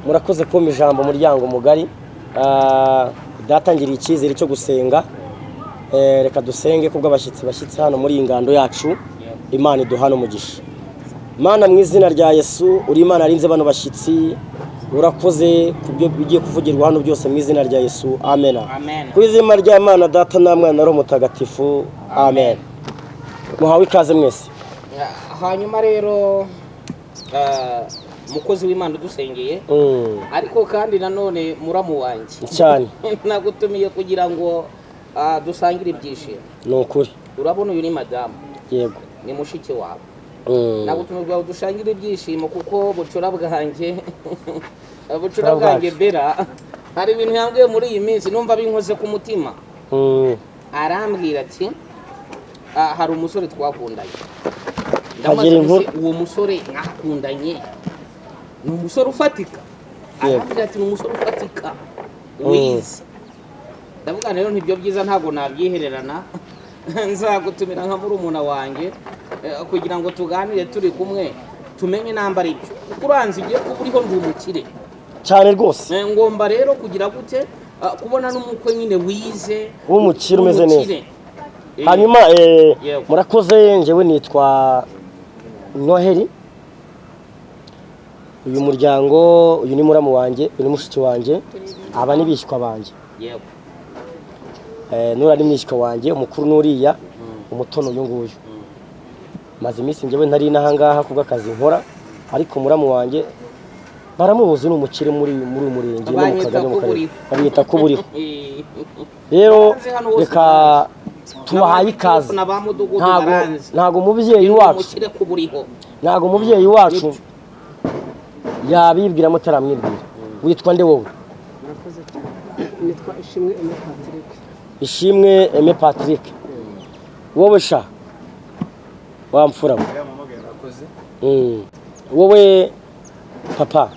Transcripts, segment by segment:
murakoze ko ijambo umuryango mugari datangiriye icyizere cyo gusenga reka dusenge kubwo abashyitsi hano muri ingando yacu Imana iduhana umugisha Mana mu izina rya Yesu uri Imana arinze bano bashyitsi urakoze kubyo bigiye kuvugirwa hano byose mu izina rya Yesu amen ku izina rya Imana data na mwana na roho mutagatifu amen muhawe ikaze mwese hanyuma rero mukozi w'Imana dusengeye ariko kandi nanone muramu wanjye cyane nagutumiye kugira ngo dusangire ibyishimo nukuri urabona uyu ni madamu yego ni mushiki wawe nagutumirwa dusangire ibyishimo kuko bucura bwanjye Bera hari ibintu yambwiye muri iyi minsi numva binkoze ku mutima arambwira ati hari umusore twakundanye uwo musore mwakundanye ni umusore ufatika arambwira ati ni umusore ufatika wize ndavuga rero ntibyo byiza ntabwo nabyihererana nzagutumira nka murumuna wanjye kugira ngo tuganire turi kumwe tumenye nambara ibyo kuko uranze igiye kuba uriho ndi umukire cyane rwose ngomba rero kugira gute kubona n'umukwe nyine wize w'umukire umeze neza hanyuma murakoze njyewe nitwa Noel uyu muryango uyu ni muramu wanjye uyu ni mushiki wanjye aba ni bishywa banjye yego nura ni mwishywa wanjye umukuru n'uriya umutono uyu nguyu maze iminsi njyewe ntari nahangaha kubw'akazi nkora ariko muramu wanjye baramubuze ni umukire muri umurenge no mu kagari mu karere babita ko buriho rero reka tubahaye ikaze ntago umubyeyi wacu yabibwira mutaramwibwira witwa nde wowe nitwa Ishimwe Aime Patrick Ishimwe Aime Patrick wowe sha wamfura wowe papa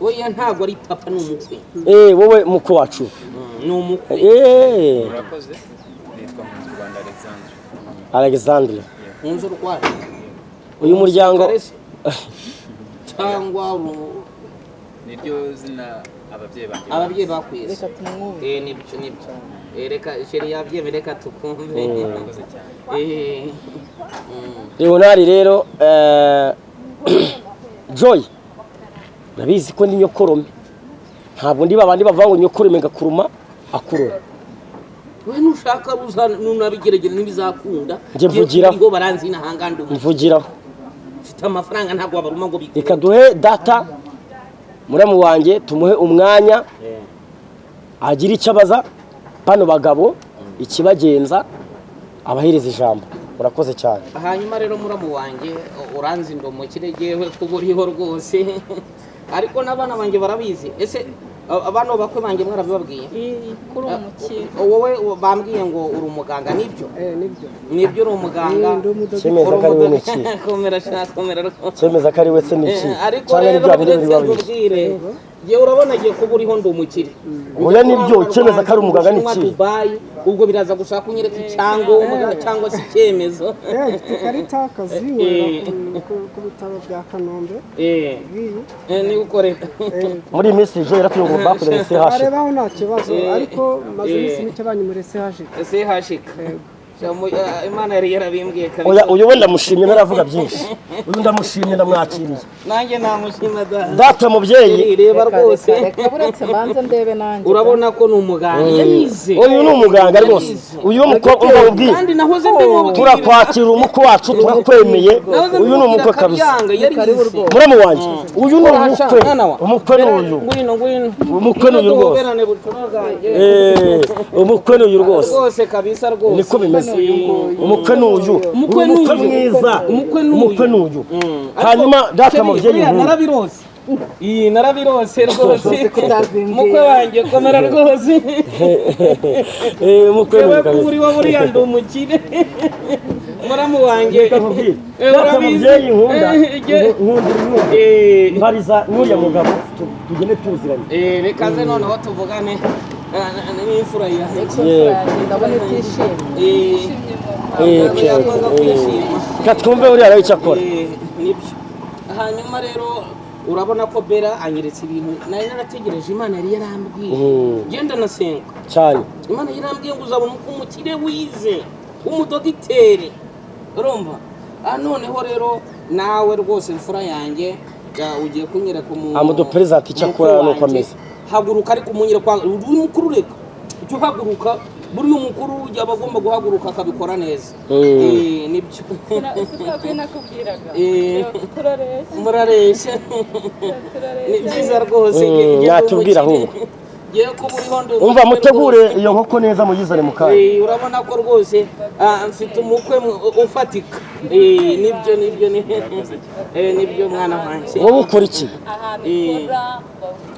oya ntago ari papa n'umukwe wowe mukwe wacu ni umukwe urakoze nitwa Rwanda Alexandre unzo rwari uyu muryango cyangwa niryo zina ababyeyi bakwise nibyo reka sheri yabyemere reka tukumve urakoze cyane Leonard rero Joy nabizi ko ni nyokorome ntabwo ndi babandi bavuga ngo nyokorome ngakuruma akurora we nushaka nunabigeregere nibizakunda nje mvugira ngo baranzi nahanganda mvugiraho mfite amafaranga ntabwo abaruma ngo bikora reka duhe data muramu wanjye tumuhe umwanya agira icyo abaza bano bagabo ikibagenza abahereza ijambo urakoze cyane hanyuma rero muramu wanjye uranzi ndomo kiregewe kuburiho rwose ariko n'abana banjye barabizi ese abana bakwe banjye mwarabibabwiye kuri umukire wowe bambwiye ngo uri umuganga nibyo nibyo uri umuganga cyemeza ko ari we niki cyemeza ko ari we se niki ariko rero bwire je urabona giye kuba uriho ndi umukire oya nibyo cyemeza ko ari umuganga niki ubwo biraza gushaka kunyereka icyangombwa cyangwa se icyemezo karita akazi ku bitaro bya Kanombe ni ukorera muri message yaratuye ngo bakure CH arebaho nta kibazo ariko maze iminsi mike banyumure CH Imana yari yarabimbwiye kabisa oya uyu wenda mushimye naravuga byinshi uyu ndamushimye ndamwakiriye nanjye namushima data mubyeyi reba rwose kaburetse banze ndebe nanjye urabona ko ni umuganga yarize uyu ni umuganga rwose uyu mukobwa umubwiye kandi nahoze ndimubwira turakwakira umukwe wacu turakwemeye uyu ni umukwe kabisa muramu wanjye uyu ni umukwe ni uyu umukwe ni uyu rwose umukwe ni uyu rwose kabisa rwose niko bimeze umukwe ni uyu umukwe mwiza umukwe ni uyu hanyuma data mubyeyi narabirose narabirose rwose umukwe wanjye komera rwose umukwe ni kabisa uri wa buriya ndi umukire muramu wanjye data mubyeyi nkunda mbariza n'uriya mugabo tugende tuziranye reka nze noneho tuvugane n'imfura yanjye ndabona itishimye katwumve uriya nawe icyo akora nibyo hanyuma rero urabona ko Bera anyeretse ibintu nari narategereje Imana yari yarambwiye genda nasenga cyane Imana yarambwiye ngo uzabona umukire wize umudogiteri urumva noneho rero nawe rwose imfura yanjye ugiye kunyereka amudo president cyakora nuko ameze haguruka ariko umunyere kwa uri mukuru reka icyo haguruka buri umukuru yaba agomba guhaguruka akabikora neza nibyo nakubwiraga murareshe ni byiza rwose yatubwira ahubwo umva mutegure iyo nkoko neza muyizane mu kanya urabona ko rwose mfite umukwe ufatika nibyo mwana wanjye wowe ukora iki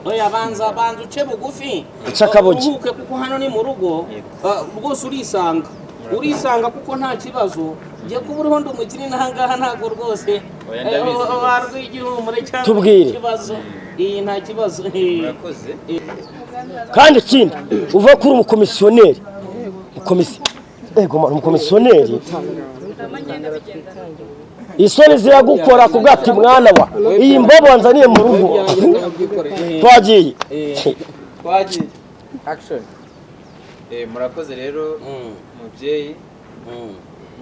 oya banza uce bugufi cyakabogi kuko hano ni mu rugo rwose urisanga kuko nta kibazo ngiye kuba uriho ndi umukiri n'ahangaha ntabwo rwose warwigihumure cyangwa ikibazo nta kibazo kandi ikindi uvuga ko uri umukomisiyoneri umukomisiyoneri isoni ziragukora ku bwati mwana wa iyi mbobo wanzaniye mu rugo twagiye action murakoze rero mubyeyi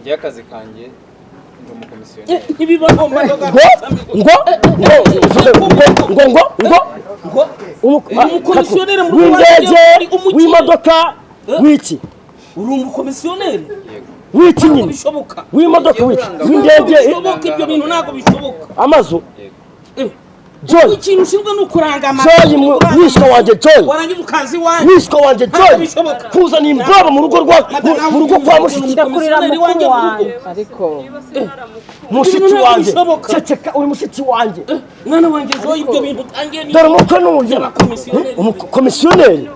njye akazi kanjye ndi umukomisiyoneri ntibibaho umukomisiyoneri mu w'indege w'imodoka w'iki uri umukomisiyoneri w'iki nyine w'imodoka w'iki w'indege ibyo bintu ntabwo bishoboka amazu Joy ikintu ushinzwe no kuranga Joy mwishwa wanje Joy warangiza ukazi wanje mwishwa wanje Joy kuzana imbobo mu rugo kwa mushiki ndakurira mukuru wanjye ariko mushiki wanje ceceka uri mushiki wanje mwana wanje Joy ibyo bintu tangiye ni dore umukwe n'uyu umukomisiyoneri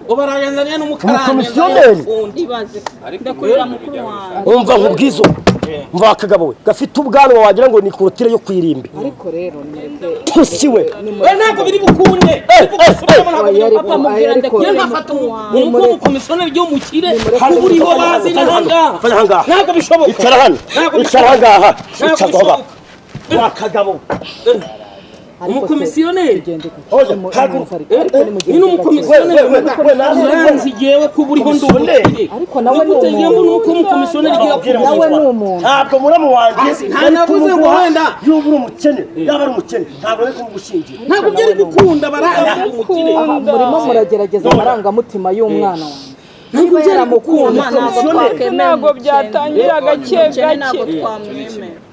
ubarayanzaniye n'umukaranga umukomisiyoneri ndakurira mukuru wanjye umva nkubwizo mva akagabo we gafite ubwanwa wagira ngo ni korotire yo kwirimbi ariko rero tusiwe ntabwo biri bukunde papa mubwira ndakwiye nkafata umukuru w'umukomisiyoneri ryo mukire kuburiho bazi n'ahanga ntabwo bishoboka icara hano icara hangaha icara wakagabo umukomisiyoneri ni umukomisiyoneri uranzi jewe kuburiho ndumukire ariko nawe ni umukomisiyoneri nawe ni umuntu ntabwo muramu wanjye nta navuze ngo wenda yubu uri umukene yaba ari umukene ntabwo ari kumugushingira ntabwo byari gukunda baranga umukire murimo muragerageza amarangamutima y'umwana wawe ntabwo byari gukunda ntabwo byatangira gake ntabwo twamwemera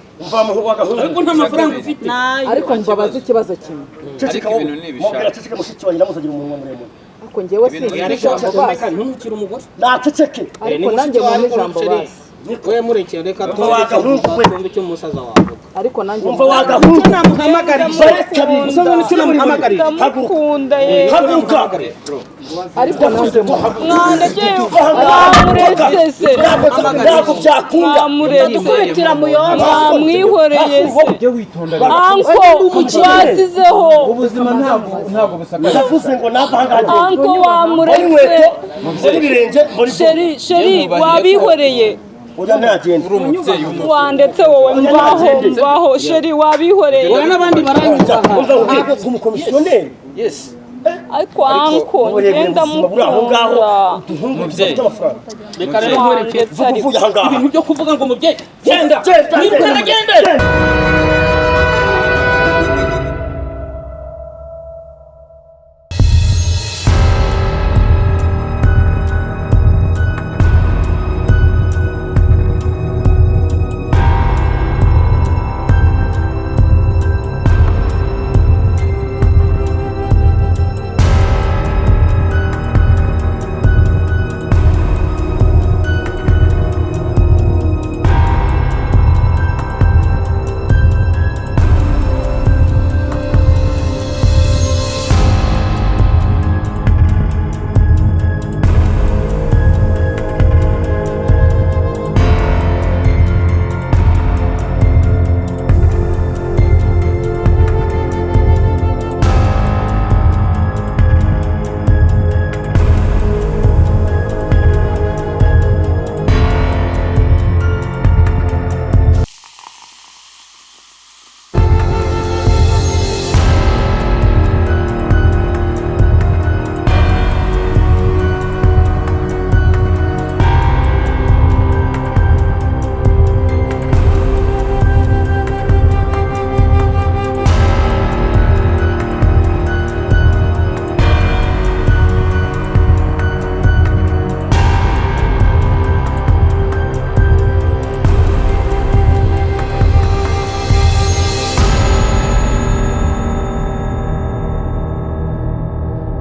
ariko nta mafaranga ufite ariko mbabaza ikibazo kimwe ceceka wowe mubwira ceceka mushiki wanjye namuzagira umunwa muremure ariko njyewe sinzi ijambo basi ntumukire umugore naceceke ariko nanjye mu ijambo basi we murekere reka twumve icyo umusaza wawe ariko nanjye umva wagahungu namuhamagarije umusaza nicyo namuhamagarije ndamukunda haguruka ariko nanjye mwandegeye mwamuretse se ntabwo byakunda dukubitira muyomba mwihoreye se anko basizeho ubuzima ntabwo busakaye navuze ngo navangaje anko wamuretse ibirenge sheri wabihoreye oya ntagenda wandetse wowe mvaho sheri wabihoreye wowe n'abandi baranyuza umukomisiyoneri yes ariko anko ngenda mukunda reka rero nkwereke uvuye ahangaha ibintu byo kuvuga ngo mubyeyi genda genda